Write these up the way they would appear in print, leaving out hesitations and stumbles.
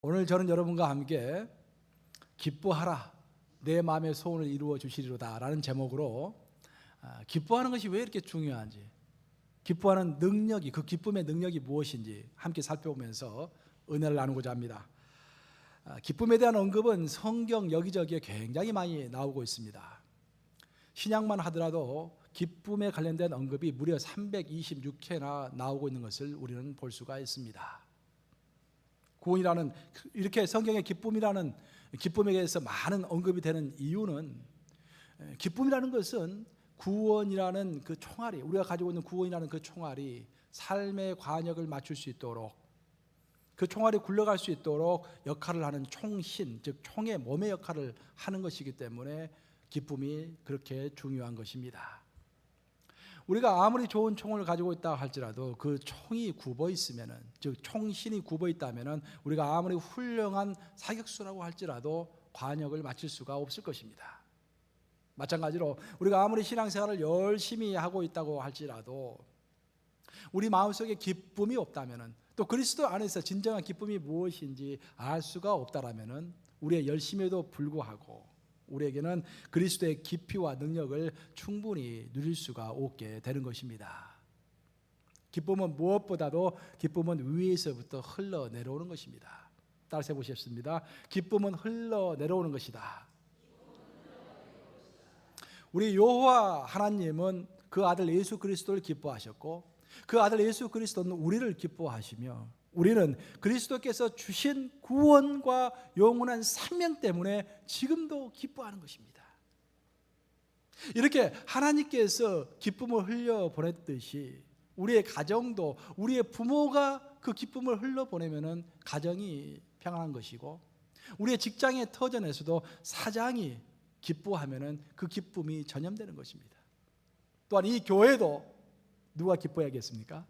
오늘 저는 여러분과 함께 기뻐하라 내 마음의 소원을 이루어 주시리로다 라는 제목으로 기뻐하는 것이 왜 이렇게 중요한지, 기뻐하는 능력이, 그 기쁨의 능력이 무엇인지 함께 살펴보면서 은혜를 나누고자 합니다. 기쁨에 대한 언급은 성경 여기저기에 굉장히 많이 나오고 있습니다. 신약만 하더라도 기쁨에 관련된 언급이 무려 326회나 나오고 있는 것을 우리는 볼 수가 있습니다. 구원이라는, 이렇게 성경의 기쁨이라는, 기쁨에 대해서 많은 언급이 되는 이유는, 기쁨이라는 것은 구원이라는 그 총알이, 우리가 가지고 있는 구원이라는 그 총알이 삶의 관역을 맞출 수 있도록, 그 총알이 굴러갈 수 있도록 역할을 하는 총신, 즉 총의 몸의 역할을 하는 것이기 때문에 기쁨이 그렇게 중요한 것입니다. 우리가 아무리 좋은 총을 가지고 있다 할지라도 그 총이 굽어 있으면은, 즉 총신이 굽어 있다면은 우리가 아무리 훌륭한 사격수라고 할지라도 관역을 맞출 수가 없을 것입니다. 마찬가지로 우리가 아무리 신앙생활을 열심히 하고 있다고 할지라도 우리 마음속에 기쁨이 없다면은, 또 그리스도 안에서 진정한 기쁨이 무엇인지 알 수가 없다라면은 우리의 열심에도 불구하고 우리에게는 그리스도의 깊이와 능력을 충분히 누릴 수가 없게 되는 것입니다. 기쁨은 무엇보다도 기쁨은 위에서부터 흘러내려오는 것입니다. 따라서 해보십니다. 기쁨은 흘러내려오는 것이다. 우리 여호와 하나님은 그 아들 예수 그리스도를 기뻐하셨고, 그 아들 예수 그리스도는 우리를 기뻐하시며, 우리는 그리스도께서 주신 구원과 영원한 생명 때문에 지금도 기뻐하는 것입니다. 이렇게 하나님께서 기쁨을 흘려보냈듯이 우리의 가정도, 우리의 부모가 그 기쁨을 흘려보내면 가정이 평안한 것이고, 우리의 직장의 터전에서도 사장이 기뻐하면 그 기쁨이 전염되는 것입니다. 또한 이 교회도 누가 기뻐해야겠습니까?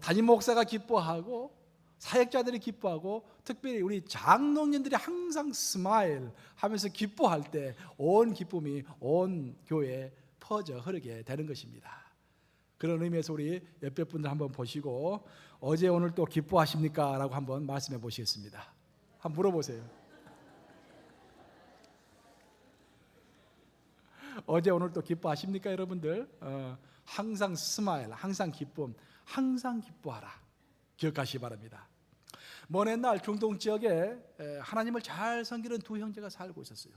담임 목사가 기뻐하고 사역자들이 기뻐하고, 특별히 우리 장로님들이 항상 스마일 하면서 기뻐할 때 온 기쁨이 온 교회에 퍼져 흐르게 되는 것입니다. 그런 의미에서 우리 옆에 분들 한번 보시고 어제 오늘 또 기뻐하십니까? 라고 한번 말씀해 보시겠습니다. 한번 물어보세요. 어제 오늘 또 기뻐하십니까 여러분들? 항상 스마일, 항상 기쁨, 항상 기뻐하라 기억하시기 바랍니다. 먼 옛날 중동 지역에 하나님을 잘 섬기는 두 형제가 살고 있었어요.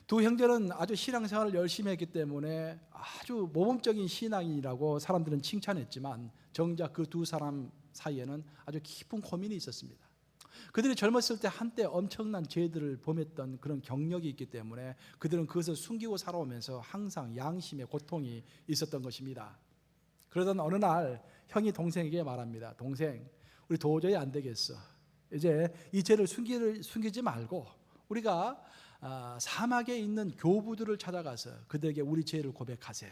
두 형제는 아주 신앙생활을 열심히 했기 때문에 아주 모범적인 신앙인이라고 사람들은 칭찬했지만, 정작 그 두 사람 사이에는 아주 깊은 고민이 있었습니다. 그들이 젊었을 때 한때 엄청난 죄들을 범했던 그런 경력이 있기 때문에 그들은 그것을 숨기고 살아오면서 항상 양심의 고통이 있었던 것입니다. 그러던 어느 날 형이 동생에게 말합니다. 동생, 우리 도저히 안 되겠어. 이제 이 죄를 숨기지 말고 우리가 사막에 있는 교부들을 찾아가서 그들에게 우리 죄를 고백하세.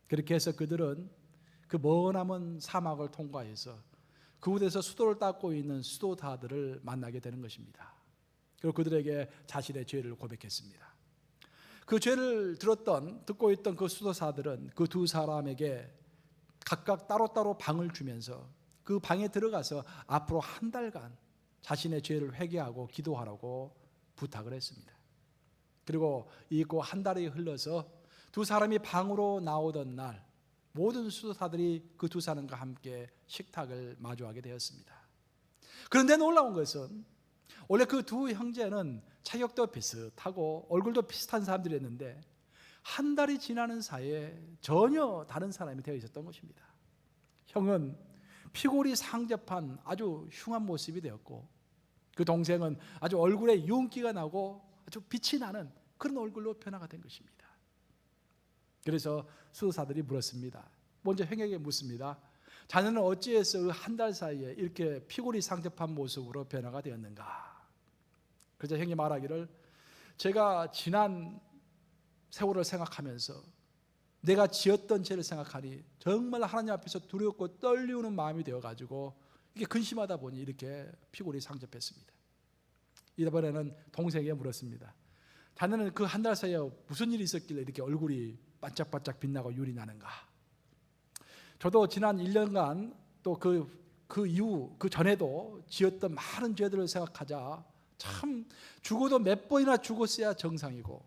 그렇게 해서 그들은 그 머나먼 사막을 통과해서 그곳에서 수도를 닦고 있는 수도사들을 만나게 되는 것입니다. 그리고 그들에게 자신의 죄를 고백했습니다. 그 죄를 듣고 있던 그 수도사들은 그 두 사람에게 각각 따로따로 방을 주면서 그 방에 들어가서 앞으로 한 달간 자신의 죄를 회개하고 기도하라고 부탁을 했습니다. 그리고 이고 한 달이 흘러서 두 사람이 방으로 나오던 날 모든 수도사들이 그 두 사람과 함께 식탁을 마주하게 되었습니다. 그런데 놀라운 것은 원래 그 두 형제는 체격도 비슷하고 얼굴도 비슷한 사람들이었는데 한 달이 지나는 사이에 전혀 다른 사람이 되어 있었던 것입니다. 형은 피골이 상접한 아주 흉한 모습이 되었고, 그 동생은 아주 얼굴에 윤기가 나고 아주 빛이 나는 그런 얼굴로 변화가 된 것입니다. 그래서 수도사들이 물었습니다. 먼저 형에게 묻습니다. 자네는 어찌해서 그 한 달 사이에 이렇게 피골이 상접한 모습으로 변화가 되었는가? 그래서 형이 말하기를, 제가 지난 세월을 생각하면서 내가 지었던 죄를 생각하니 정말 하나님 앞에서 두렵고 떨리는 마음이 되어가지고 이게 근심하다 보니 이렇게 피골이 상접했습니다. 이번에는 동생에게 물었습니다. 자네는 그 한 달 사이에 무슨 일이 있었길래 이렇게 얼굴이 반짝반짝 빛나고 윤이 나는가? 저도 지난 1년간 또 그 그 이후 그 전에도 지었던 많은 죄들을 생각하자 참 죽어도 몇 번이나 죽었어야 정상이고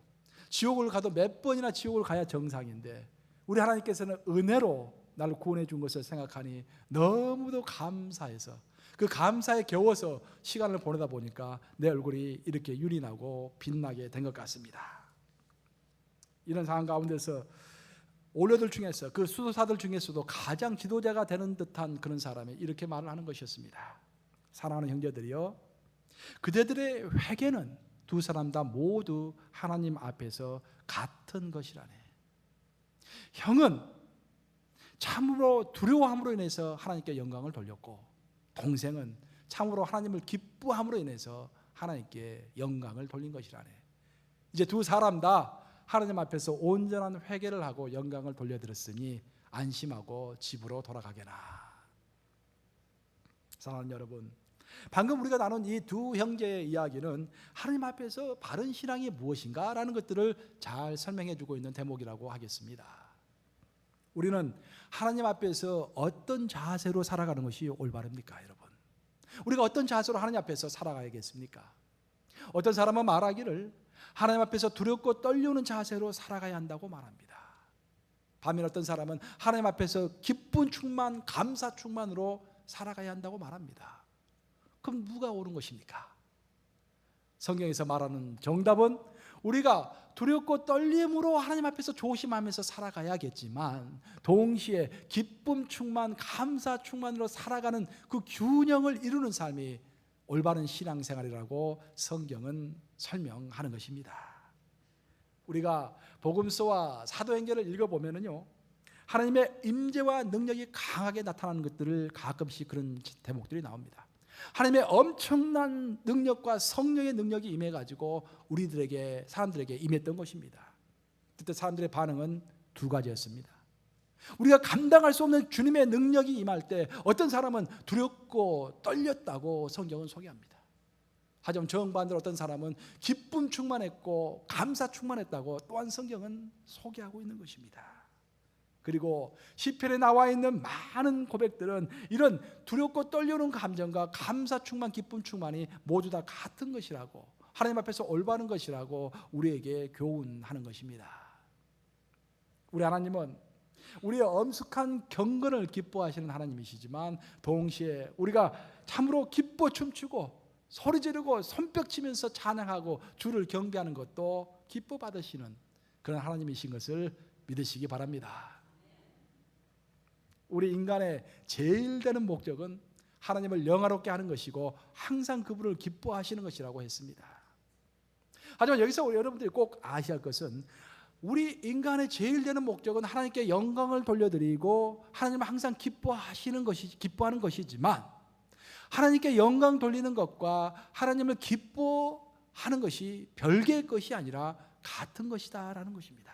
지옥을 가도 몇 번이나 지옥을 가야 정상인데 우리 하나님께서는 은혜로 나를 구원해 준 것을 생각하니 너무도 감사해서 그 감사에 겨워서 시간을 보내다 보니까 내 얼굴이 이렇게 윤이 나고 빛나게 된 것 같습니다. 이런 상황 가운데서 올려들 중에서 그 수도사들 중에서도 가장 지도자가 되는 듯한 그런 사람이 이렇게 말을 하는 것이었습니다. 사랑하는 형제들이여, 그대들의 회개는 두 사람 다 모두 하나님 앞에서 같은 것이라네. 형은 참으로 두려워함으로 인해서 하나님께 영광을 돌렸고 동생은 참으로 하나님을 기뻐함으로 인해서 하나님께 영광을 돌린 것이라네. 이제 두 사람 다 하나님 앞에서 온전한 회개를 하고 영광을 돌려드렸으니 안심하고 집으로 돌아가게나. 사랑하는 여러분, 방금 우리가 나눈 이 두 형제의 이야기는 하나님 앞에서 바른 신앙이 무엇인가 라는 것들을 잘 설명해 주고 있는 대목이라고 하겠습니다. 우리는 하나님 앞에서 어떤 자세로 살아가는 것이 올바릅니까, 여러분? 우리가 어떤 자세로 하나님 앞에서 살아가야겠습니까? 어떤 사람은 말하기를 하나님 앞에서 두렵고 떨려오는 자세로 살아가야 한다고 말합니다. 반면 어떤 사람은 하나님 앞에서 기쁜 충만, 감사 충만으로 살아가야 한다고 말합니다. 그럼 누가 옳은 것입니까? 성경에서 말하는 정답은 우리가 두렵고 떨림으로 하나님 앞에서 조심하면서 살아가야겠지만 동시에 기쁨 충만, 감사 충만으로 살아가는 그 균형을 이루는 삶이 올바른 신앙생활이라고 성경은 설명하는 것입니다. 우리가 복음서와 사도행전을 읽어보면요, 하나님의 임재와 능력이 강하게 나타나는 것들을 가끔씩 그런 대목들이 나옵니다. 하나님의 엄청난 능력과 성령의 능력이 임해가지고 우리들에게, 사람들에게 임했던 것입니다. 그때 사람들의 반응은 두 가지였습니다. 우리가 감당할 수 없는 주님의 능력이 임할 때 어떤 사람은 두렵고 떨렸다고 성경은 소개합니다. 하지만 정반대로 어떤 사람은 기쁨 충만했고 감사 충만했다고 또한 성경은 소개하고 있는 것입니다. 그리고 시편에 나와 있는 많은 고백들은 이런 두렵고 떨려오는 감정과 감사 충만, 기쁨 충만이 모두 다 같은 것이라고, 하나님 앞에서 올바른 것이라고 우리에게 교훈하는 것입니다. 우리 하나님은 우리의 엄숙한 경건을 기뻐하시는 하나님이시지만 동시에 우리가 참으로 기뻐 춤추고 소리 지르고 손뼉 치면서 찬양하고 주를 경배하는 것도 기뻐 받으시는 그런 하나님이신 것을 믿으시기 바랍니다. 우리 인간의 제일 되는 목적은 하나님을 영화롭게 하는 것이고 항상 그분을 기뻐하시는 것이라고 했습니다. 하지만 여기서 우리 여러분들이 꼭 아셔야 할 것은 우리 인간의 제일 되는 목적은 하나님께 영광을 돌려드리고 하나님을 항상 기뻐하는 것이지만 하나님께 영광 돌리는 것과 하나님을 기뻐하는 것이 별개의 것이 아니라 같은 것이다라는 것입니다.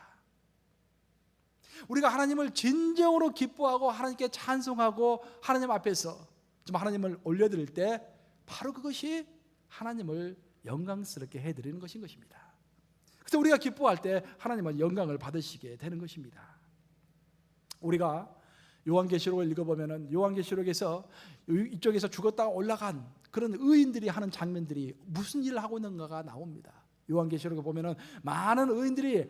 우리가 하나님을 진정으로 기뻐하고 하나님께 찬송하고 하나님 앞에서 좀 하나님을 올려드릴 때 바로 그것이 하나님을 영광스럽게 해드리는 것인 것입니다. 그래서 우리가 기뻐할 때 하나님은 영광을 받으시게 되는 것입니다. 우리가 요한계시록을 읽어보면 요한계시록에서 이쪽에서 죽었다가 올라간 그런 의인들이 하는 장면들이 무슨 일을 하고 있는가가 나옵니다. 요한계시록에 보면 많은 의인들이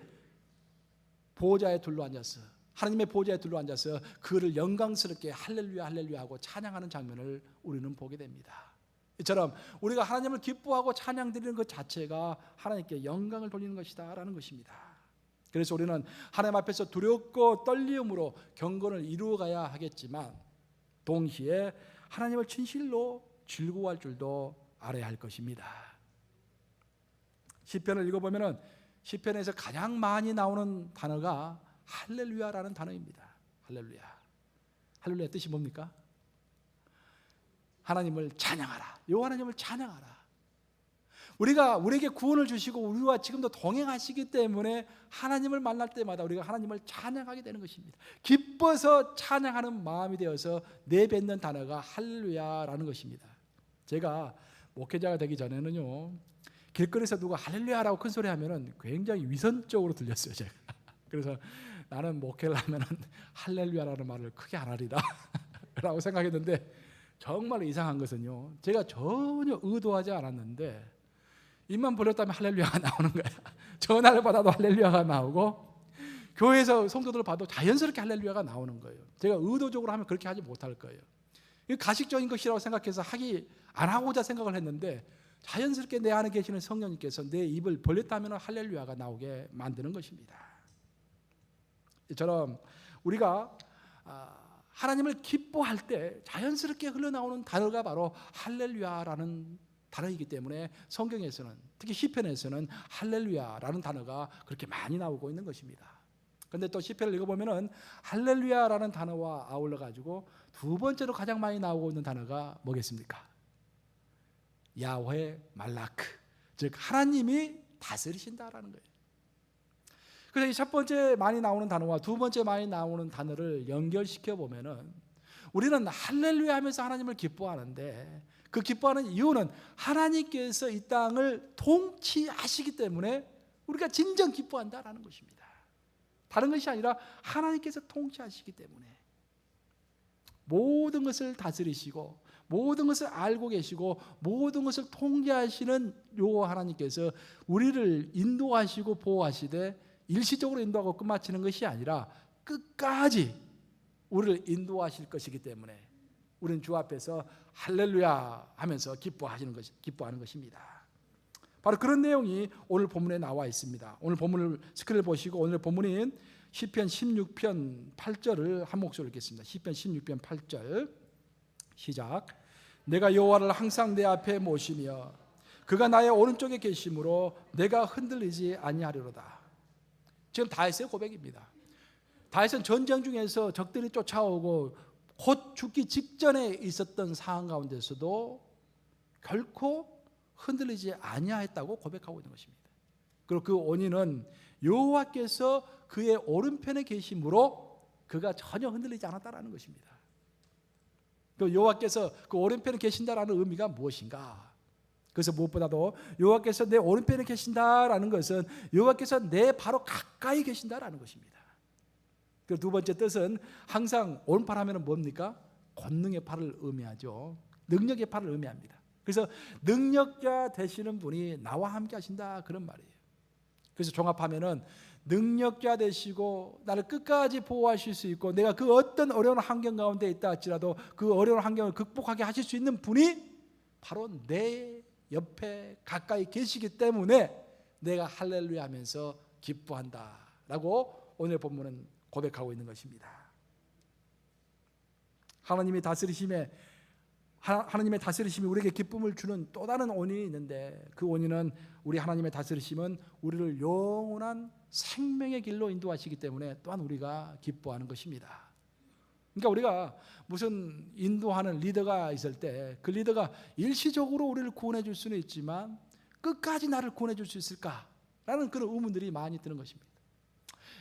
보좌에 둘러앉아서, 하나님의 보좌에 둘러앉아서 그를 영광스럽게 할렐루야 할렐루야 하고 찬양하는 장면을 우리는 보게 됩니다. 이처럼 우리가 하나님을 기뻐하고 찬양 드리는 것 자체가 하나님께 영광을 돌리는 것이다 라는 것입니다. 그래서 우리는 하나님 앞에서 두렵고 떨림으로 경건을 이루어가야 하겠지만 동시에 하나님을 진실로 즐거워할 줄도 알아야 할 것입니다. 시편을 읽어보면 시편에서 가장 많이 나오는 단어가 할렐루야라는 단어입니다. 할렐루야. 할렐루야 뜻이 뭡니까? 하나님을 찬양하라. 요 하나님을 찬양하라. 우리에게 구원을 주시고 우리와 지금도 동행하시기 때문에 하나님을 만날 때마다 우리가 하나님을 찬양하게 되는 것입니다. 기뻐서 찬양하는 마음이 되어서 내뱉는 단어가 할렐루야라는 것입니다. 제가 목회자가 되기 전에는요, 길거리에서 누가 할렐루야라고 큰 소리 하면은 굉장히 위선적으로 들렸어요, 제가. 그래서 나는 목회를 하면은 할렐루야라는 말을 크게 안 하리라 라고 생각했는데 정말 이상한 것은요, 제가 전혀 의도하지 않았는데 입만 벌렸다면 할렐루야가 나오는 거야. 전화를 받아도 할렐루야가 나오고 교회에서 성도들을 봐도 자연스럽게 할렐루야가 나오는 거예요. 제가 의도적으로 하면 그렇게 하지 못할 거예요. 가식적인 것이라고 생각해서 하기 안 하고자 생각을 했는데 자연스럽게 내 안에 계시는 성령님께서 내 입을 벌렸다면 할렐루야가 나오게 만드는 것입니다. 이처럼 우리가 하나님을 기뻐할 때 자연스럽게 흘러나오는 단어가 바로 할렐루야라는 단어이기 때문에 성경에서는, 특히 시편에서는 할렐루야라는 단어가 그렇게 많이 나오고 있는 것입니다. 그런데 또 시편을 읽어보면은 할렐루야라는 단어와 아울러 가지고 두 번째로 가장 많이 나오고 있는 단어가 뭐겠습니까? 야훼 말라크, 즉 하나님이 다스리신다라는 거예요. 그래서 이 첫 번째 많이 나오는 단어와 두 번째 많이 나오는 단어를 연결시켜 보면은 우리는 할렐루야 하면서 하나님을 기뻐하는데, 그 기뻐하는 이유는 하나님께서 이 땅을 통치하시기 때문에 우리가 진정 기뻐한다라는 것입니다. 다른 것이 아니라 하나님께서 통치하시기 때문에 모든 것을 다스리시고 모든 것을 알고 계시고 모든 것을 통제하시는 요 하나님께서 우리를 인도하시고 보호하시되 일시적으로 인도하고 끝마치는 것이 아니라 끝까지 우리를 인도하실 것이기 때문에 우리는 주 앞에서 할렐루야 하면서 기뻐하는 것입니다. 바로 그런 내용이 오늘 본문에 나와 있습니다. 오늘 본문을 스크린을 보시고 오늘 본문인 시편 16편 8절을 한 목소리로 읽겠습니다. 시편 16편 8절 시작. 내가 여호와를 항상 내 앞에 모시며 그가 나의 오른쪽에 계심으로 내가 흔들리지 아니하리로다. 지금 다윗의 고백입니다. 다윗은 전쟁 중에서 적들이 쫓아오고 곧 죽기 직전에 있었던 상황 가운데서도 결코 흔들리지 아니하였다고 고백하고 있는 것입니다. 그리고 그 원인은 여호와께서 그의 오른편에 계심으로 그가 전혀 흔들리지 않았다라는 것입니다. 그 여호와께서 그 오른편에 계신다라는 의미가 무엇인가? 그래서 무엇보다도 여호와께서 내 오른편에 계신다라는 것은 여호와께서 내 바로 가까이 계신다라는 것입니다. 그 두 번째 뜻은 항상 오른팔 하면 뭡니까? 권능의 팔을 의미하죠. 능력의 팔을 의미합니다. 그래서 능력자 되시는 분이 나와 함께 하신다 그런 말이에요. 그래서 종합하면은 능력자 되시고 나를 끝까지 보호하실 수 있고 내가 그 어떤 어려운 환경 가운데 있다 할지라도 그 어려운 환경을 극복하게 하실 수 있는 분이 바로 내 옆에 가까이 계시기 때문에 내가 할렐루야 하면서 기뻐한다라고 오늘 본문은 고백하고 있는 것입니다. 하나님의 다스리심이 우리에게 기쁨을 주는 또 다른 원인이 있는데 그 원인은 우리 하나님의 다스리심은 우리를 영원한 생명의 길로 인도하시기 때문에 또한 우리가 기뻐하는 것입니다. 그러니까 우리가 무슨 인도하는 리더가 있을 때 그 리더가 일시적으로 우리를 구원해 줄 수는 있지만 끝까지 나를 구원해 줄 수 있을까라는 그런 의문들이 많이 드는 것입니다.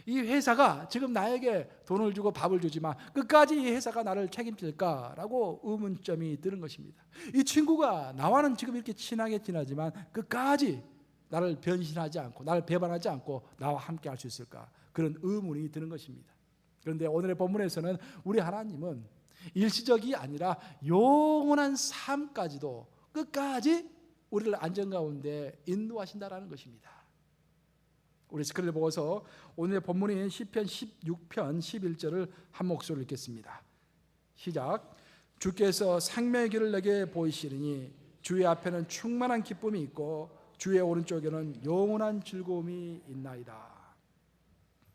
이 회사가 지금 나에게 돈을 주고 밥을 주지만 끝까지 이 회사가 나를 책임질까라고 의문점이 드는 것입니다. 이 친구가 나와는 지금 이렇게 친하게 지내지만 끝까지 나를 변신하지 않고 나를 배반하지 않고 나와 함께 할 수 있을까? 그런 의문이 드는 것입니다. 그런데 오늘의 본문에서는 우리 하나님은 일시적이 아니라 영원한 삶까지도 끝까지 우리를 안전 가운데 인도하신다라는 것입니다. 우리 스크린을 보고서 오늘의 본문인 시편 16편 11절을 한 목소리로 읽겠습니다. 시작. 주께서 생명의 길을 내게 보이시리니 주의 앞에는 충만한 기쁨이 있고 주의 오른쪽에는 영원한 즐거움이 있나이다.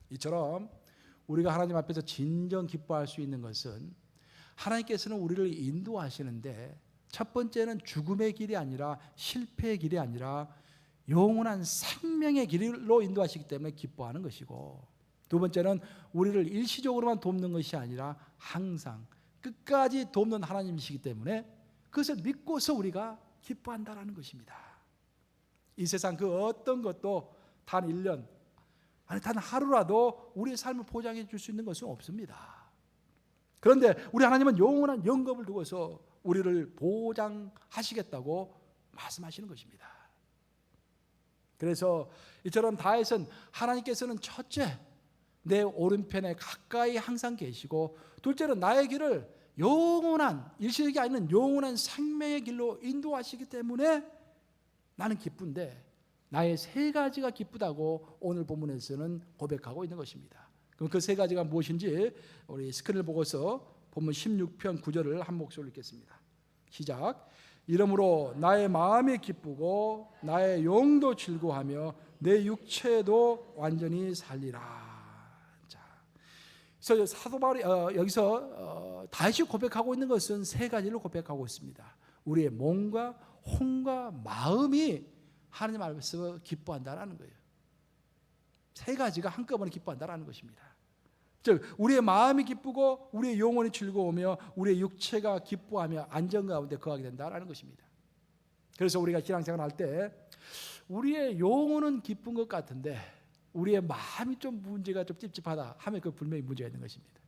이처럼 우리가 하나님 앞에서 진정 기뻐할 수 있는 것은 하나님께서는 우리를 인도하시는데 첫 번째는 죽음의 길이 아니라 실패의 길이 아니라 영원한 생명의 길로 인도하시기 때문에 기뻐하는 것이고 두 번째는 우리를 일시적으로만 돕는 것이 아니라 항상 끝까지 돕는 하나님이시기 때문에 그것을 믿고서 우리가 기뻐한다라는 것입니다. 이 세상 그 어떤 것도 단 1년 아니 단 하루라도 우리의 삶을 보장해 줄 수 있는 것은 없습니다. 그런데 우리 하나님은 영원한 영겁을 두고서 우리를 보장하시겠다고 말씀하시는 것입니다. 그래서 이처럼 다윗은 하나님께서는 첫째 내 오른편에 가까이 항상 계시고 둘째는 나의 길을 영원한 일시적이 아닌 영원한 생명의 길로 인도하시기 때문에 나는 기쁜데 나의 세 가지가 기쁘다고 오늘 본문에서는 고백하고 있는 것입니다. 그럼 그 세 가지가 무엇인지 우리 스크린을 보고서 본문 16편 9절을 한 목소리로 읽겠습니다. 시작. 이러므로 나의 마음이 기쁘고 나의 영도 즐거워하며 내 육체도 완전히 살리라. 그래서 사도 바울이 여기서 다시 고백하고 있는 것은 세 가지를 고백하고 있습니다. 우리의 몸과 혼과 마음이 하나님 앞에서 기뻐한다라는 거예요. 세 가지가 한꺼번에 기뻐한다라는 것입니다. 즉 우리의 마음이 기쁘고 우리의 영혼이 즐거우며 우리의 육체가 기뻐하며 안정 가운데 거하게 된다라는 것입니다. 그래서 우리가 신앙생활 할 때 우리의 영혼은 기쁜 것 같은데 우리의 마음이 좀 문제가 좀 찝찝하다 하면 그 분명히 문제가 있는 것입니다.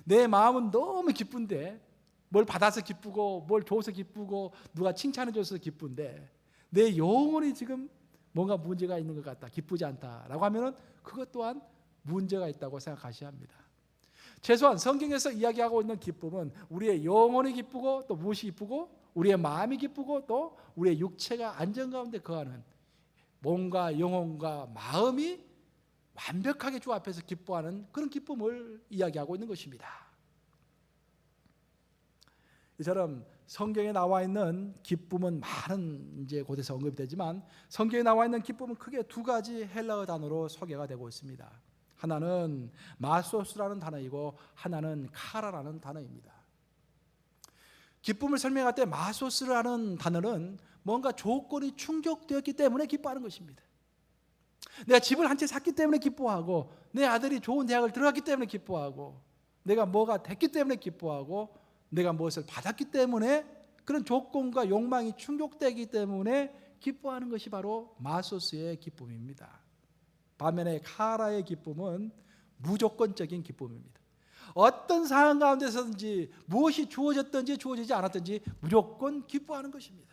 내 마음은 너무 기쁜데 뭘 받아서 기쁘고 뭘 줘서 기쁘고 누가 칭찬해 줘서 기쁜데 내 영혼이 지금 뭔가 문제가 있는 것 같다, 기쁘지 않다라고 하면은 그것 또한 문제가 있다고 생각하셔야 합니다. 최소한 성경에서 이야기하고 있는 기쁨은 우리의 영혼이 기쁘고 또 무엇이 기쁘고 우리의 마음이 기쁘고 또 우리의 육체가 안정 가운데 거하는 몸과 영혼과 마음이 완벽하게 주 앞에서 기뻐하는 그런 기쁨을 이야기하고 있는 것입니다. 이처럼 성경에 나와 있는 기쁨은 많은 이제 곳에서 언급되지만 성경에 나와 있는 기쁨은 크게 두 가지 헬라어 단어로 소개가 되고 있습니다. 하나는 마소스라는 단어이고 하나는 카라라는 단어입니다. 기쁨을 설명할 때 마소스라는 단어는 뭔가 조건이 충족되었기 때문에 기뻐하는 것입니다. 내가 집을 한 채 샀기 때문에 기뻐하고 내 아들이 좋은 대학을 들어갔기 때문에 기뻐하고 내가 뭐가 됐기 때문에 기뻐하고 내가 무엇을 받았기 때문에 그런 조건과 욕망이 충족되기 때문에 기뻐하는 것이 바로 마소스의 기쁨입니다. 반면에 카라의 기쁨은 무조건적인 기쁨입니다. 어떤 상황 가운데서든지 무엇이 주어졌든지 주어지지 않았든지 무조건 기뻐하는 것입니다.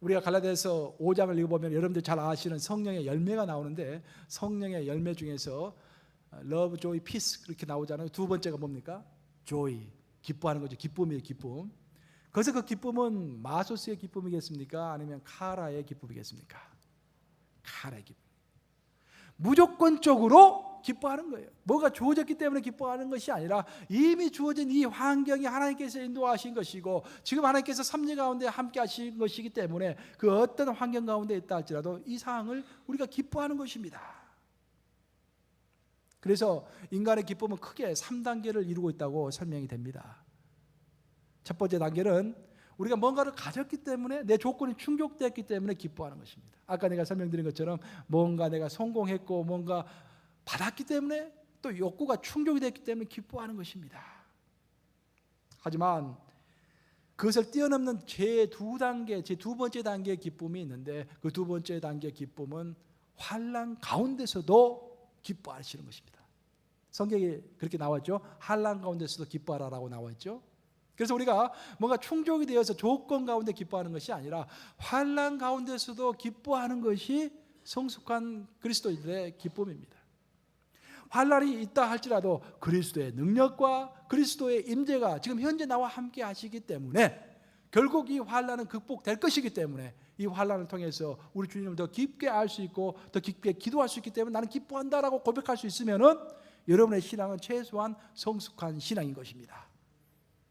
우리가 갈라디아서 5장을 읽어보면 여러분들 잘 아시는 성령의 열매가 나오는데 성령의 열매 중에서 love, joy, peace 그렇게 나오잖아요. 두 번째가 뭡니까? joy, 기뻐하는 거죠. 기쁨이에요. 기쁨. 그래서 그 기쁨은 마소스의 기쁨이겠습니까? 아니면 카라의 기쁨이겠습니까? 카라의 기쁨. 무조건적으로 기뻐하는 거예요. 뭐가 주어졌기 때문에 기뻐하는 것이 아니라 이미 주어진 이 환경이 하나님께서 인도하신 것이고 지금 하나님께서 섭리 가운데 함께 하신 것이기 때문에 그 어떤 환경 가운데 있다 할지라도 이 상황을 우리가 기뻐하는 것입니다. 그래서 인간의 기쁨은 크게 3단계를 이루고 있다고 설명이 됩니다. 첫 번째 단계는 우리가 뭔가를 가졌기 때문에 내 조건이 충족됐기 때문에 기뻐하는 것입니다. 아까 내가 설명드린 것처럼 뭔가 내가 성공했고 뭔가 받았기 때문에 또 욕구가 충족이 됐기 때문에 기뻐하는 것입니다. 하지만 그것을 뛰어넘는 제2 단계, 제2 번째 단계의 기쁨이 있는데 그 두 번째 단계의 기쁨은 환난 가운데서도 기뻐하시는 것입니다. 성경에 그렇게 나왔죠. 환난 가운데서도 기뻐하라라고 나왔죠. 그래서 우리가 뭔가 충족이 되어서 조건 가운데 기뻐하는 것이 아니라 환난 가운데서도 기뻐하는 것이 성숙한 그리스도인들의 기쁨입니다. 환난이 있다 할지라도 그리스도의 능력과 그리스도의 임재가 지금 현재 나와 함께 하시기 때문에 결국 이 환난은 극복될 것이기 때문에 이 환난을 통해서 우리 주님을 더 깊게 알 수 있고 더 깊게 기도할 수 있기 때문에 나는 기뻐한다라고 고백할 수 있으면은 여러분의 신앙은 최소한 성숙한 신앙인 것입니다.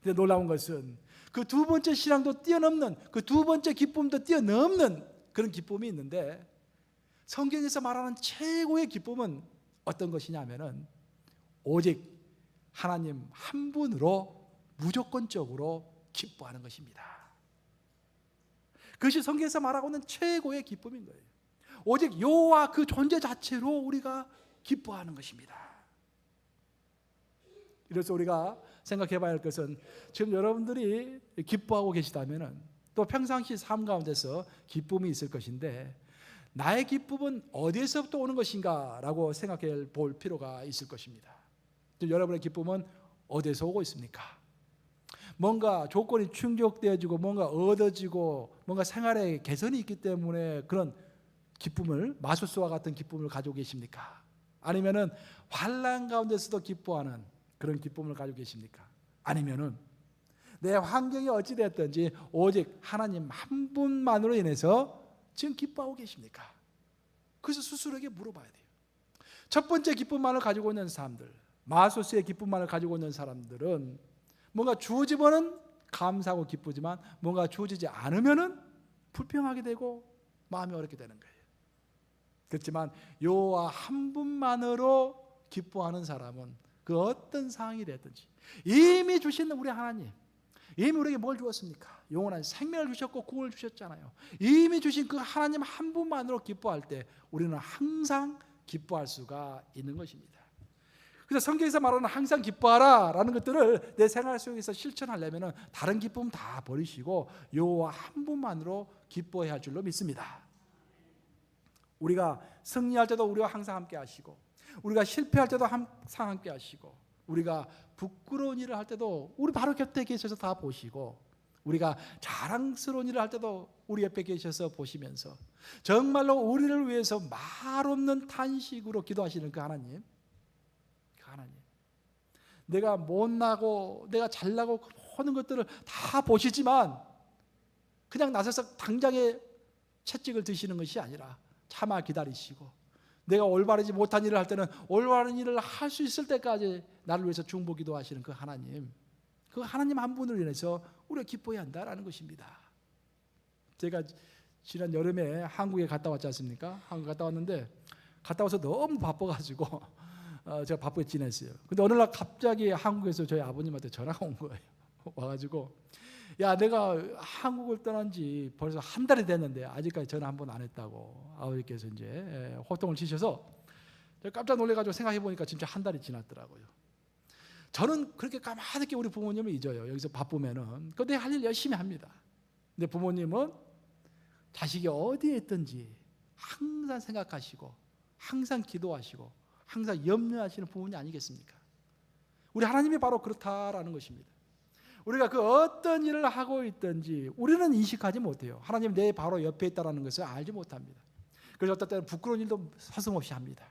근데 놀라운 것은 그 두 번째 신앙도 뛰어넘는 그 두 번째 기쁨도 뛰어넘는 그런 기쁨이 있는데 성경에서 말하는 최고의 기쁨은 어떤 것이냐면은 오직 하나님 한 분으로 무조건적으로 기뻐하는 것입니다. 그것이 성경에서 말하고 있는 최고의 기쁨인 거예요. 오직 여호와 그 존재 자체로 우리가 기뻐하는 것입니다. 그래서 우리가 생각해 봐야 할 것은 지금 여러분들이 기뻐하고 계시다면 또 평상시 삶 가운데서 기쁨이 있을 것인데 나의 기쁨은 어디에서부터 오는 것인가 라고 생각해 볼 필요가 있을 것입니다. 여러분의 기쁨은 어디에서 오고 있습니까? 뭔가 조건이 충족되어지고 뭔가 얻어지고 뭔가 생활에 개선이 있기 때문에 그런 기쁨을 마소스와 같은 기쁨을 가지고 계십니까? 아니면은 환난 가운데서도 기뻐하는 그런 기쁨을 가지고 계십니까? 아니면은 내 환경이 어찌 됐든지 오직 하나님 한 분만으로 인해서 지금 기뻐하고 계십니까? 그래서 스스로에게 물어봐야 돼요. 첫 번째 기쁨만을 가지고 있는 사람들, 마소스의 기쁨만을 가지고 있는 사람들은 뭔가 주어지면은 감사하고 기쁘지만 뭔가 주어지지 않으면은 불평하게 되고 마음이 어렵게 되는 거예요. 그렇지만 여호와 한 분만으로 기뻐하는 사람은 그 어떤 상황이 됐든지 이미 주신 우리 하나님, 이미 우리에게 뭘 주었습니까? 영원한 생명을 주셨고 구원을 주셨잖아요. 이미 주신 그 하나님 한 분만으로 기뻐할 때 우리는 항상 기뻐할 수가 있는 것입니다. 그래서 성경에서 말하는 항상 기뻐하라 라는 것들을 내 생활 속에서 실천하려면 다른 기쁨 다 버리시고 여호와 한 분만으로 기뻐해야 할 줄로 믿습니다. 우리가 승리할 때도 우리와 항상 함께 하시고, 우리가 실패할 때도 항상 함께 하시고, 우리가 부끄러운 일을 할 때도 우리 바로 곁에 계셔서 다 보시고, 우리가 자랑스러운 일을 할 때도 우리 옆에 계셔서 보시면서 정말로 우리를 위해서 말없는 탄식으로 기도하시는 그 하나님, 내가 못나고 내가 잘나고 모든 것들을 다 보시지만 그냥 나서서 당장에 채찍을 드시는 것이 아니라 참아 기다리시고, 내가 올바르지 못한 일을 할 때는 올바른 일을 할 수 있을 때까지 나를 위해서 중보 기도하시는 그 하나님, 그 하나님 한 분을 인해서 우리가 기뻐해야 한다라는 것입니다. 제가 지난 여름에 한국에 갔다 왔지 않습니까? 한국 갔다 왔는데 갔다 와서 너무 바빠가지고 제가 바쁘게 지냈어요. 근데 어느 날 갑자기 한국에서 저희 아버님한테 전화가 온 거예요. 와가지고 야, 내가 한국을 떠난 지 벌써 한 달이 됐는데 아직까지 전화 한 번 안 했다고 아버지께서 이제 호통을 치셔서 깜짝 놀래가지고 생각해 보니까 진짜 한 달이 지났더라고요. 저는 그렇게 까마득히 우리 부모님을 잊어요. 여기서 바쁘면은 근데 할 일 열심히 합니다. 근데 부모님은 자식이 어디에 있든지 항상 생각하시고 항상 기도하시고 항상 염려하시는 부모님 아니겠습니까? 우리 하나님이 바로 그렇다라는 것입니다. 우리가 그 어떤 일을 하고 있든지 우리는 인식하지 못해요. 하나님 내 바로 옆에 있다는 것을 알지 못합니다. 그래서 어떨 때는 부끄러운 일도 서슴없이 합니다.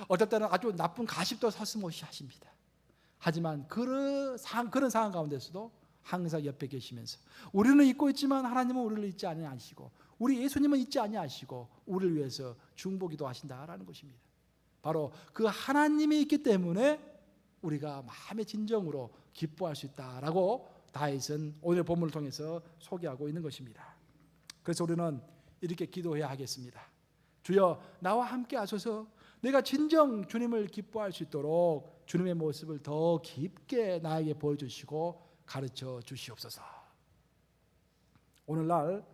어떨 때는 아주 나쁜 가십도 서슴없이 하십니다. 하지만 그런 상황 가운데서도 항상 옆에 계시면서 우리는 잊고 있지만 하나님은 우리를 잊지 아니하시고 우리 예수님은 잊지 아니하시고 우리를 위해서 중보기도 하신다라는 것입니다. 바로 그 하나님이 있기 때문에 우리가 마음의 진정으로 기뻐할 수 있다라고 다윗은 오늘 본문을 통해서 소개하고 있는 것입니다. 그래서 우리는 이렇게 기도해야 하겠습니다. 주여 나와 함께 하소서. 내가 진정 주님을 기뻐할 수 있도록 주님의 모습을 더 깊게 나에게 보여주시고 가르쳐 주시옵소서. 오늘날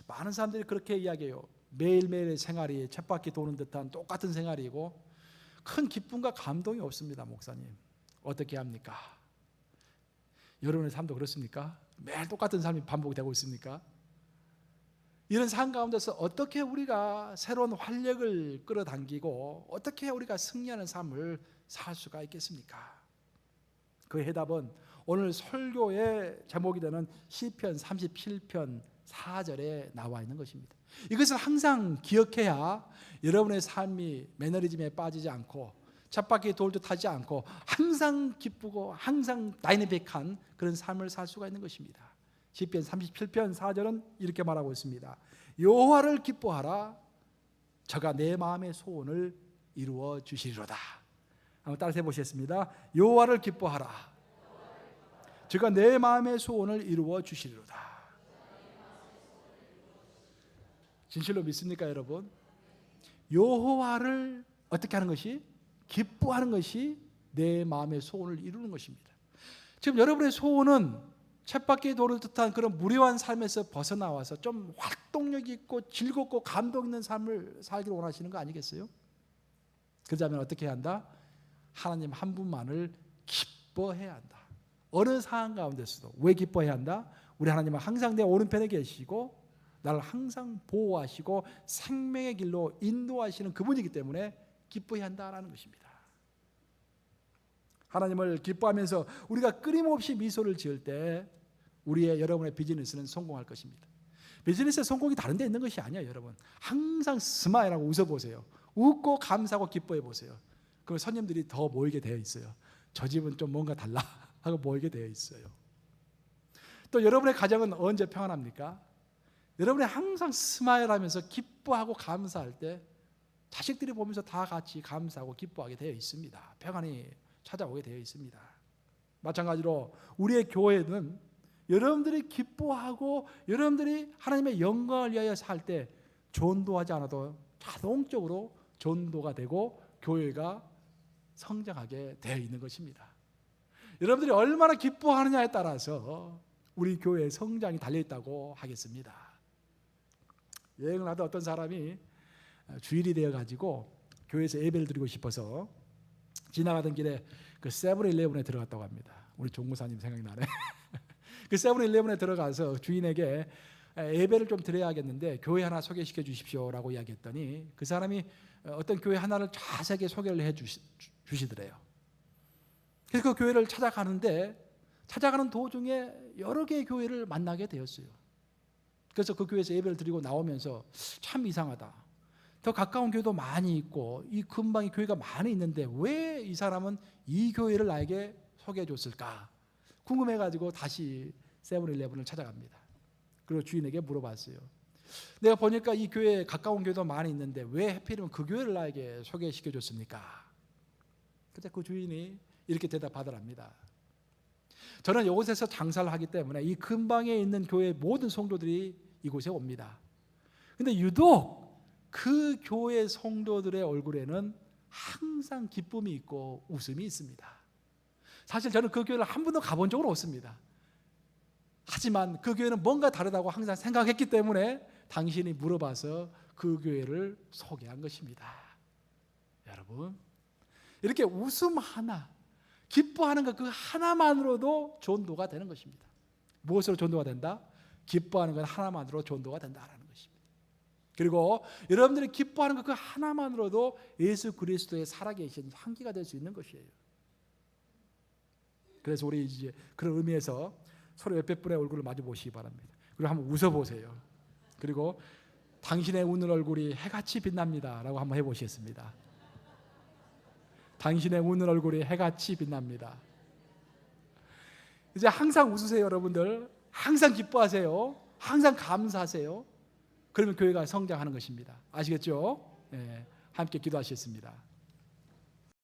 많은 사람들이 그렇게 이야기해요. 매일매일의 생활이 쳇바퀴 도는 듯한 똑같은 생활이고 큰 기쁨과 감동이 없습니다. 목사님 어떻게 합니까? 여러분의 삶도 그렇습니까? 매일 똑같은 삶이 반복되고 있습니까? 이런 삶 가운데서 어떻게 우리가 새로운 활력을 끌어당기고 어떻게 우리가 승리하는 삶을 살 수가 있겠습니까? 그 해답은 오늘 설교의 제목이 되는 시편 37편 4절에 나와 있는 것입니다. 이것을 항상 기억해야 여러분의 삶이 매너리즘에 빠지지 않고 쳇바퀴 돌듯 하지 않고 항상 기쁘고 항상 다이내믹한 그런 삶을 살 수가 있는 것입니다. 시편 37편 4절은 이렇게 말하고 있습니다. 여호와를 기뻐하라. 저가 내 마음의 소원을 이루어 주시리로다. 한번 따라서 해보시겠습니다. 여호와를 기뻐하라. 저가 내 마음의 소원을 이루어 주시리로다. 진실로 믿습니까, 여러분? 여호와를 어떻게 하는 것이? 기뻐하는 것이 내 마음의 소원을 이루는 것입니다. 지금 여러분의 소원은 쳇바퀴 도는 듯한 그런 무료한 삶에서 벗어나와서 좀 활동력 있고 즐겁고 감동 있는 삶을 살기를 원하시는 거 아니겠어요? 그렇다면 어떻게 해야 한다? 하나님 한 분만을 기뻐해야 한다. 어느 상황 가운데서도. 왜 기뻐해야 한다? 우리 하나님은 항상 내 오른편에 계시고 나를 항상 보호하시고 생명의 길로 인도하시는 그분이기 때문에 기뻐해야 한다라는 것입니다. 하나님을 기뻐하면서 우리가 끊임없이 미소를 지을 때 우리의 여러분의 비즈니스는 성공할 것입니다. 비즈니스의 성공이 다른 데 있는 것이 아니에요. 여러분 항상 스마일하고 웃어보세요. 웃고 감사하고 기뻐해 보세요. 그럼 손님들이 더 모이게 되어 있어요. 저 집은 좀 뭔가 달라 하고 보이게 되어 있어요. 또 여러분의 가정은 언제 평안합니까? 여러분이 항상 스마일하면서 기뻐하고 감사할 때 자식들이 보면서 다 같이 감사하고 기뻐하게 되어 있습니다. 평안이 찾아오게 되어 있습니다. 마찬가지로 우리의 교회는 여러분들이 기뻐하고 여러분들이 하나님의 영광을 위하여 살 때 전도하지 않아도 자동적으로 전도가 되고 교회가 성장하게 되어 있는 것입니다. 여러분들이 얼마나 기뻐하느냐에 따라서 우리 교회의 성장이 달려있다고 하겠습니다. 여행을 하던 어떤 사람이 주일이 되어가지고 교회에서 예배를 드리고 싶어서 지나가던 길에 그 세븐일레븐에 들어갔다고 합니다. 우리 종무사님 생각나네. 그 세븐일레븐에 들어가서 주인에게 예배를 좀 드려야겠는데 교회 하나 소개시켜 주십시오라고 이야기했더니 그 사람이 어떤 교회 하나를 자세하게 소개를 해 주시더래요. 그래서 그 교회를 찾아가는 도중에 여러 개의 교회를 만나게 되었어요. 그래서 그 교회에서 예배를 드리고 나오면서 참 이상하다. 더 가까운 교회도 많이 있고 이 근방에 교회가 많이 있는데 왜 이 사람은 이 교회를 나에게 소개해 줬을까 궁금해가지고 다시 세븐일레븐을 찾아갑니다. 그리고 주인에게 물어봤어요. 내가 보니까 이 교회에 가까운 교회도 많이 있는데 왜 하필이면 그 교회를 나에게 소개시켜 줬습니까? 그때 그 주인이 이렇게 대답하더랍니다. 저는 이곳에서 장사를 하기 때문에 이 근방에 있는 교회 모든 성도들이 이곳에 옵니다. 근데 유독 그 교회 성도들의 얼굴에는 항상 기쁨이 있고 웃음이 있습니다. 사실 저는 그 교회를 한 번도 가본 적은 없습니다. 하지만 그 교회는 뭔가 다르다고 항상 생각했기 때문에 당신이 물어봐서 그 교회를 소개한 것입니다. 여러분, 이렇게 웃음 하나, 기뻐하는 것 그 하나만으로도 전도가 되는 것입니다. 무엇으로 전도가 된다? 기뻐하는 것 하나만으로 전도가 된다라는 것입니다. 그리고 여러분들이 기뻐하는 것 그 하나만으로도 예수 그리스도의 살아계신 향기가 될 수 있는 것이에요. 그래서 우리 이제 그런 의미에서 서로 옆에 분의 얼굴을 마주 보시기 바랍니다. 그리고 한번 웃어보세요. 그리고 당신의 웃는 얼굴이 해같이 빛납니다 라고 한번 해보시겠습니다. 당신의 웃는 얼굴이 해같이 빛납니다. 이제 항상 웃으세요. 여러분들 항상 기뻐하세요. 항상 감사하세요. 그러면 교회가 성장하는 것입니다. 아시겠죠? 네, 함께 기도하시겠습니다.